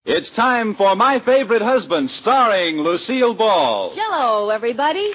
It's time for My Favorite Husband, starring Lucille Ball. Jello, everybody.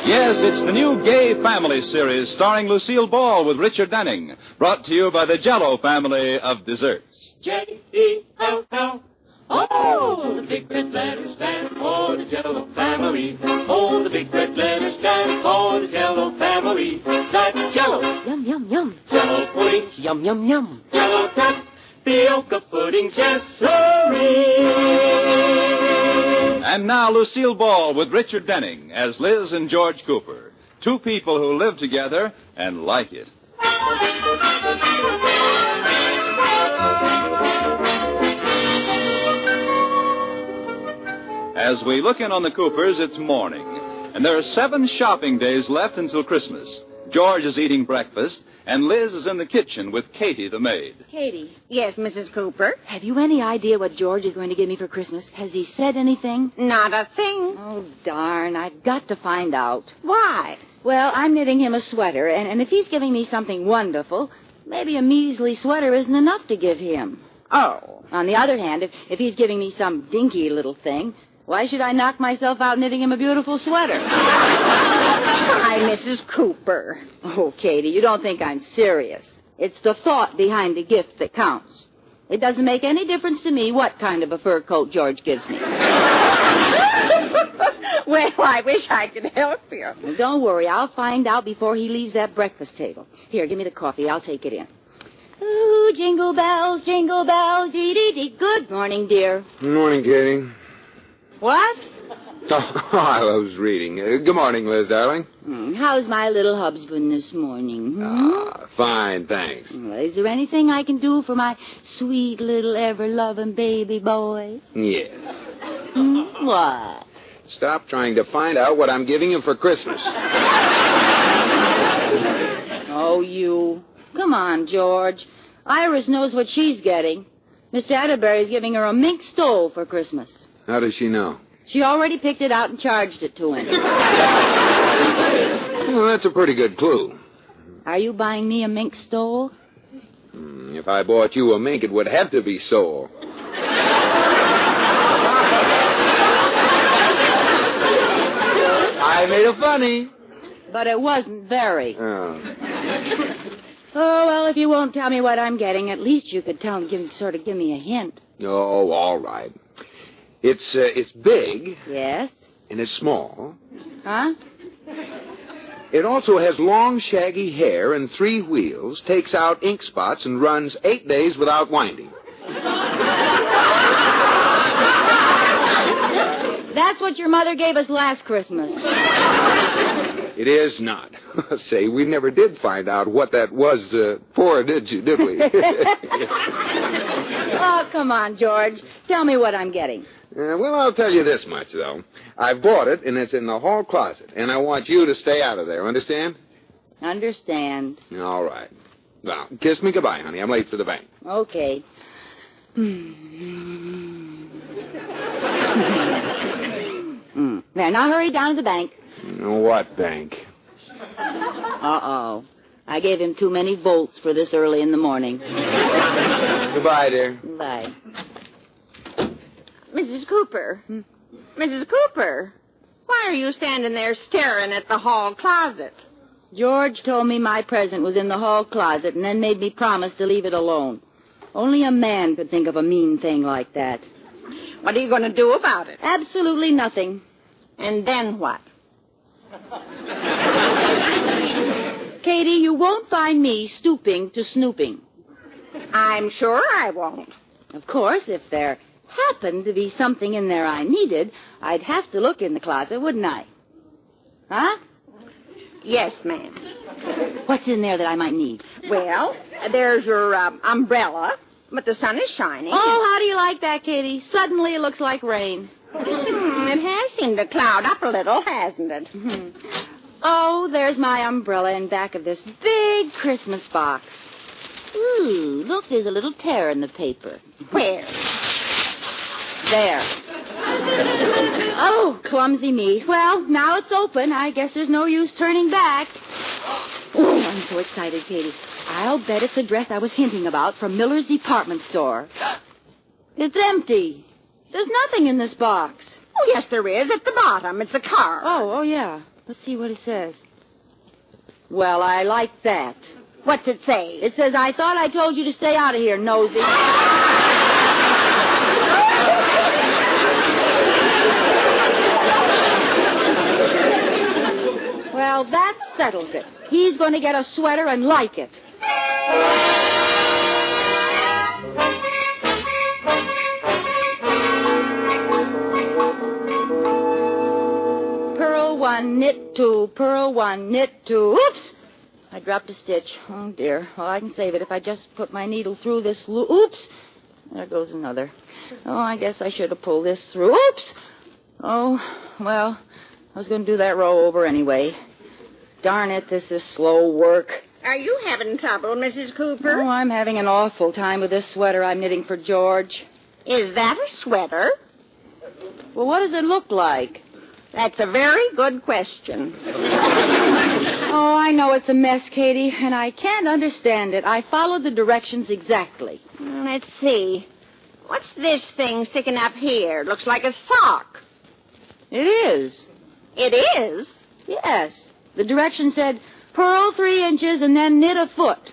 Yes, it's the new Gay Family series starring Lucille Ball with Richard Denning, brought to you by the Jello family of desserts. J-E-L-L. Oh, the big red letters stand for the Jello family. Oh, the big red letters stand for the Jello family. That's Jello. Yum, yum, yum. Jello puddings. Yum, yum, yum. Jello tapioca puddings. Yes, sirree. And now Lucille Ball with Richard Denning as Liz and George Cooper, two people who live together and like it. As we look in on the Coopers, it's morning, and there are 7 shopping days left until Christmas. George is eating breakfast, and Liz is in the kitchen with Katie, the maid. Katie, Yes, Mrs. Cooper. have you any idea what George is going to give me for Christmas? Has he said anything? Not a thing. Oh, darn, I've got to find out. Why? Well, I'm knitting him a sweater, and if he's giving me something wonderful, maybe a measly sweater isn't enough to give him. Oh. On the other hand, if he's giving me some dinky little thing, why should I knock myself out knitting him a beautiful sweater? Why, Mrs. Cooper. Oh, Katie, you don't think I'm serious. It's the thought behind the gift that counts. It doesn't make any difference to me what kind of a fur coat George gives me. Well, I wish I could help you. Well, don't worry, I'll find out before he leaves that breakfast table. Here, give me the coffee. I'll take it in. Ooh, jingle bells, dee-dee-dee. Good morning, dear. Good morning, Katie. What? Oh, I was reading. Good morning, Liz, darling. How's my little husband this morning? Fine, thanks. Well, is there anything I can do for my sweet little ever-loving baby boy? Yes. What? Stop trying to find out what I'm giving him for Christmas. Oh, you. Come on, George. Iris knows what she's getting. Mr. Atterbury's giving her a mink stole for Christmas. How does she know? She already picked it out and charged it to him. Well, that's a pretty good clue. Are you buying me a mink stole? If I bought you a mink, it would have to be sole. I made a funny. But it wasn't very. Oh. Oh, well, if you won't tell me what I'm getting, at least you could give me a hint. Oh, all right. It's big. Yes? And it's small. Huh? It also has long, shaggy hair and 3 wheels, takes out ink spots, and runs 8 days without winding. That's what your mother gave us last Christmas. It is not. Say, we never did find out what that was for, did we? Oh, come on, George. Tell me what I'm getting. Well, I'll tell you this much, though. I've bought it, and it's in the hall closet, and I want you to stay out of there, understand? Understand. All right. Well, kiss me goodbye, honey. I'm late for the bank. Okay. There, now hurry down to the bank. What bank? Uh-oh. I gave him too many volts for this early in the morning. Goodbye, dear. Bye. Mrs. Cooper. Mrs. Cooper. Why are you standing there staring at the hall closet? George told me my present was in the hall closet and then made me promise to leave it alone. Only a man could think of a mean thing like that. What are you going to do about it? Absolutely nothing. And then what? Katie, you won't find me stooping to snooping. I'm sure I won't. Of course, if there happened to be something in there I needed, I'd have to look in the closet, wouldn't I? Huh? Yes, ma'am. What's in there that I might need? Well, there's your umbrella, but the sun is shining. Oh, how do you like that, Katie? Suddenly it looks like rain. It has seemed to cloud up a little, hasn't it? Oh, there's my umbrella in back of this big Christmas box. Ooh, look, there's a little tear in the paper. Where? There. Oh, clumsy me. Well, now it's open. I guess there's no use turning back. Oh, I'm so excited, Katie. I'll bet it's a dress I was hinting about from Miller's department store. It's empty. There's nothing in this box. Oh, yes, there is. At the bottom. It's a card. Oh, yeah. Let's see what it says. Well, I like that. What's it say? It says, I thought I told you to stay out of here, nosy. Well, that settles it. He's going to get a sweater and like it. Purl one, knit two, purl one, knit two. Oops! I dropped a stitch. Oh, dear. Well, I can save it if I just put my needle through this loop. Oops! There goes another. Oh, I guess I should have pulled this through. Oops! Oh, well, I was going to do that row over anyway. Darn it, this is slow work. Are you having trouble, Mrs. Cooper? Oh, I'm having an awful time with this sweater I'm knitting for George. Is that a sweater? Well, what does it look like? That's a very good question. Oh, I know it's a mess, Katie, and I can't understand it. I followed the directions exactly. Let's see. What's this thing sticking up here? Looks like a sock. It is. It is? Yes. The direction said, purl 3 inches and then knit a foot.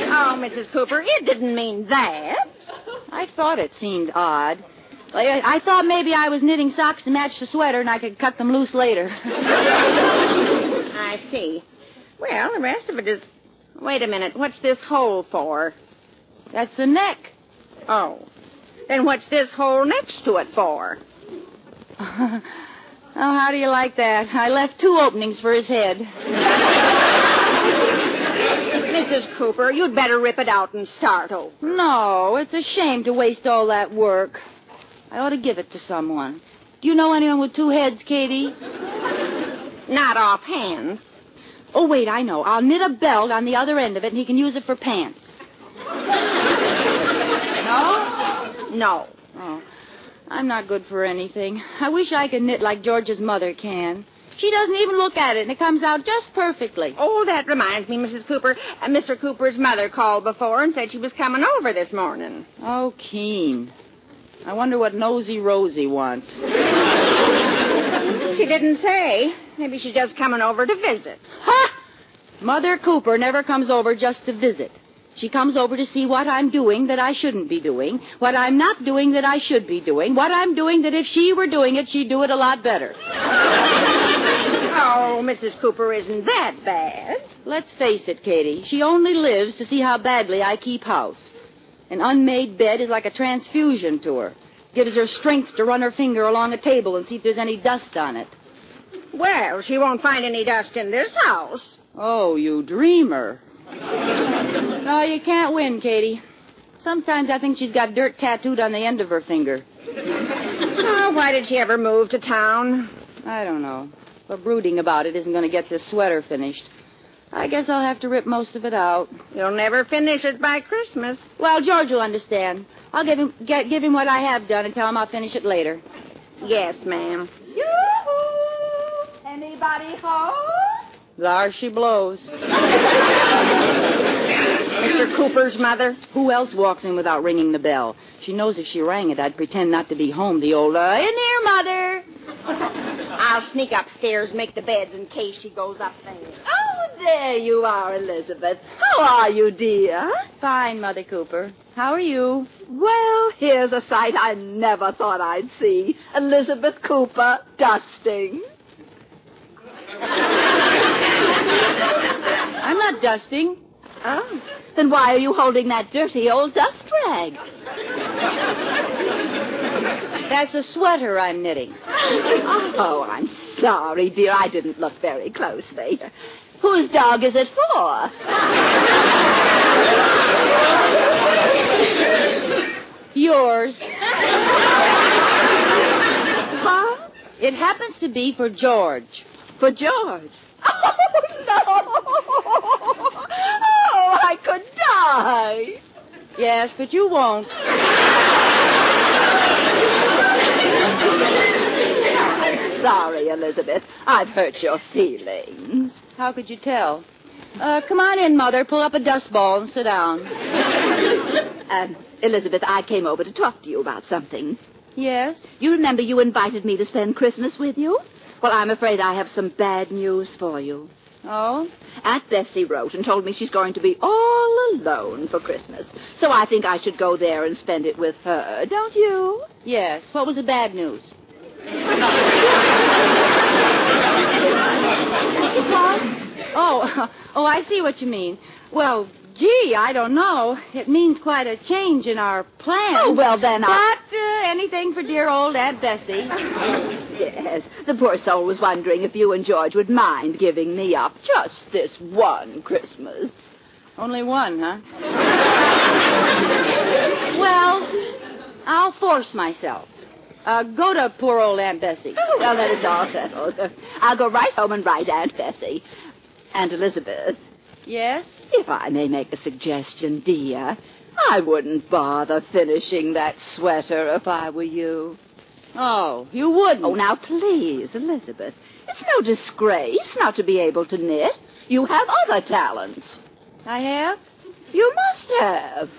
Oh, Mrs. Cooper, it didn't mean that. I thought it seemed odd. I thought maybe I was knitting socks to match the sweater and I could cut them loose later. I see. Well, the rest of it is... Wait a minute. What's this hole for? That's the neck. Oh. Then what's this hole next to it for? Oh, how do you like that? I left 2 openings for his head. Mrs. Cooper, you'd better rip it out and start over. No, it's a shame to waste all that work. I ought to give it to someone. Do you know anyone with 2 heads, Katie? Not offhand. Oh, wait, I know. I'll knit a belt on the other end of it, and he can use it for pants. No? No. Oh, I'm not good for anything. I wish I could knit like George's mother can. She doesn't even look at it, and it comes out just perfectly. Oh, that reminds me, Mrs. Cooper. Mr. Cooper's mother called before and said she was coming over this morning. Oh, keen. I wonder what Nosy Rosie wants. She didn't say. Maybe she's just coming over to visit. Ha! Mother Cooper never comes over just to visit. She comes over to see what I'm doing that I shouldn't be doing, what I'm not doing that I should be doing, what I'm doing that if she were doing it, she'd do it a lot better. Oh, Mrs. Cooper isn't that bad. Let's face it, Katie. She only lives to see how badly I keep house. An unmade bed is like a transfusion to her. Gives her strength to run her finger along a table and see if there's any dust on it. Well, she won't find any dust in this house. Oh, you dreamer. No, you can't win, Katie. Sometimes I think she's got dirt tattooed on the end of her finger. Oh, why did she ever move to town? I don't know. But brooding about it isn't going to get this sweater finished. I guess I'll have to rip most of it out. You'll never finish it by Christmas. Well, George will understand. I'll give him what I have done and tell him I'll finish it later. Yes, ma'am. Yoo-hoo! Anybody home? There she blows. Mr. Cooper's mother? Who else walks in without ringing the bell? She knows if she rang it, I'd pretend not to be home. The old, in here, Mother. I'll sneak upstairs, make the beds in case she goes up there. Oh, there you are, Elizabeth. How are you, dear? Fine, Mother Cooper. How are you? Well, here's a sight I never thought I'd see. Elizabeth Cooper dusting. I'm not dusting. Oh, then why are you holding that dirty old dust rag? That's a sweater I'm knitting. Oh, I'm sorry, dear. I didn't look very closely. Whose dog is it for? Yours. Huh? It happens to be for George. For George? Oh, no! Oh, I could die cry. Yes, but you won't. Sorry, Elizabeth. I've hurt your feelings. How could you tell? Come on in, Mother. Pull up a dust ball and sit down. Elizabeth, I came over to talk to you about something. Yes? You remember you invited me to spend Christmas with you? Well, I'm afraid I have some bad news for you. Oh? Aunt Bessie wrote and told me she's going to be all alone for Christmas. So I think I should go there and spend it with her, don't you? Yes. What was the bad news? Oh, I see what you mean. Well, gee, I don't know. It means quite a change in our plans. Oh, well, then anything for dear old Aunt Bessie. Yes, the poor soul was wondering if you and George would mind giving me up just this one Christmas. Only one, huh? Well, I'll force myself. Go to poor old Aunt Bessie. Oh, well, then it's all settled. I'll go right home and write Aunt Bessie. Aunt Elizabeth. Yes? If I may make a suggestion, dear, I wouldn't bother finishing that sweater if I were you. Oh, you wouldn't? Oh, now, please, Elizabeth. It's no disgrace not to be able to knit. You have other talents. I have? You must have.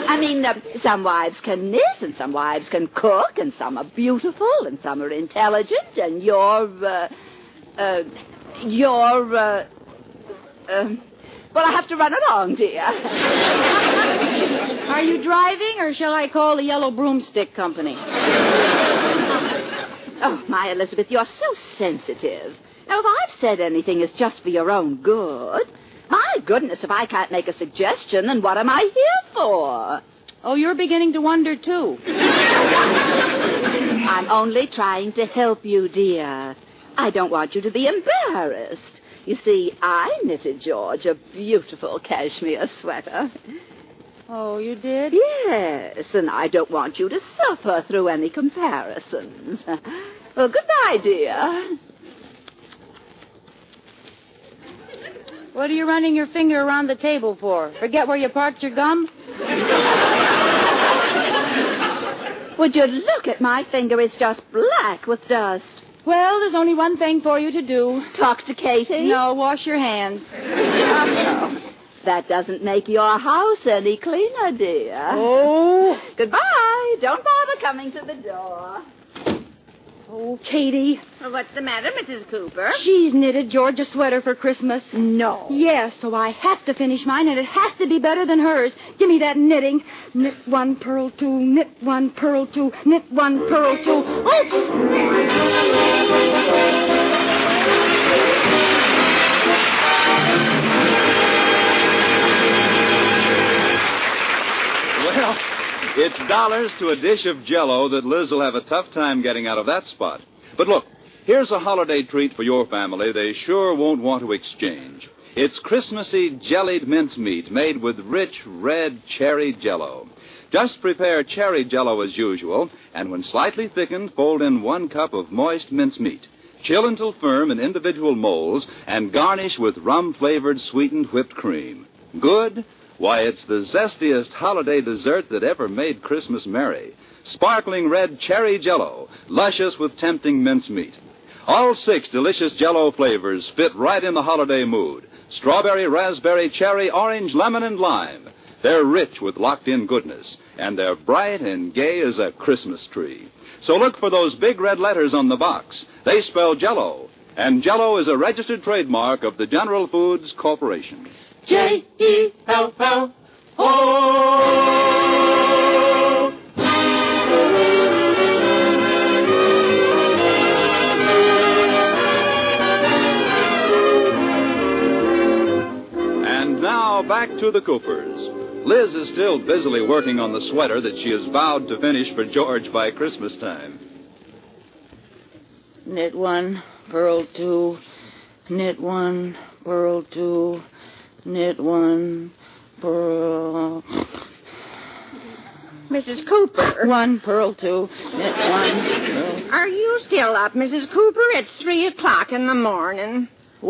I mean, some wives can knit, and some wives can cook, and some are beautiful, and some are intelligent, and you're, well, I have to run along, dear. Are you driving, or shall I call the Yellow Broomstick Company? Oh, my Elizabeth, you're so sensitive. Now, if I've said anything, it's just for your own good. My goodness, if I can't make a suggestion, then what am I here for? Oh, you're beginning to wonder, too. I'm only trying to help you, dear. I don't want you to be embarrassed. You see, I knitted George a beautiful cashmere sweater. Oh, you did? Yes, and I don't want you to suffer through any comparisons. Well, goodbye, dear. What are you running your finger around the table for? Forget where you parked your gum? Would you look at my finger? It's just black with dust. Well, there's only one thing for you to do. Talk to Katie? No, wash your hands. Oh, that doesn't make your house any cleaner, dear. Oh. Goodbye. Don't bother coming to the door. Oh, Katie. Well, what's the matter, Mrs. Cooper? She's knitted George a sweater for Christmas. No. Yes, so I have to finish mine, and it has to be better than hers. Give me that knitting. Knit one, purl two, knit one, purl two, knit one, purl two. Oops! Well, it's dollars to a dish of Jell-O that Liz will have a tough time getting out of that spot. But look, here's a holiday treat for your family they sure won't want to exchange. It's Christmassy jellied mincemeat made with rich red cherry Jell-O. Just prepare cherry Jell-O as usual, and when slightly thickened, fold in 1 cup of moist mincemeat. Chill until firm in individual molds, and garnish with rum-flavored sweetened whipped cream. Good? Why, it's the zestiest holiday dessert that ever made Christmas merry. Sparkling red cherry Jell-O, luscious with tempting mincemeat. All 6 delicious Jell-O flavors fit right in the holiday mood. Strawberry, raspberry, cherry, orange, lemon, and lime. They're rich with locked-in goodness, and they're bright and gay as a Christmas tree. So look for those big red letters on the box. They spell Jell-O, and Jell-O is a registered trademark of the General Foods Corporation. J-E-L-L-O. And now back to the Coopers. Liz is still busily working on the sweater that she has vowed to finish for George by Christmas time. Knit one, purl two, knit one, purl two, knit one, purl... Mrs. Cooper. One, purl two, knit one, purl... Are you still up, Mrs. Cooper? It's 3 o'clock in the morning.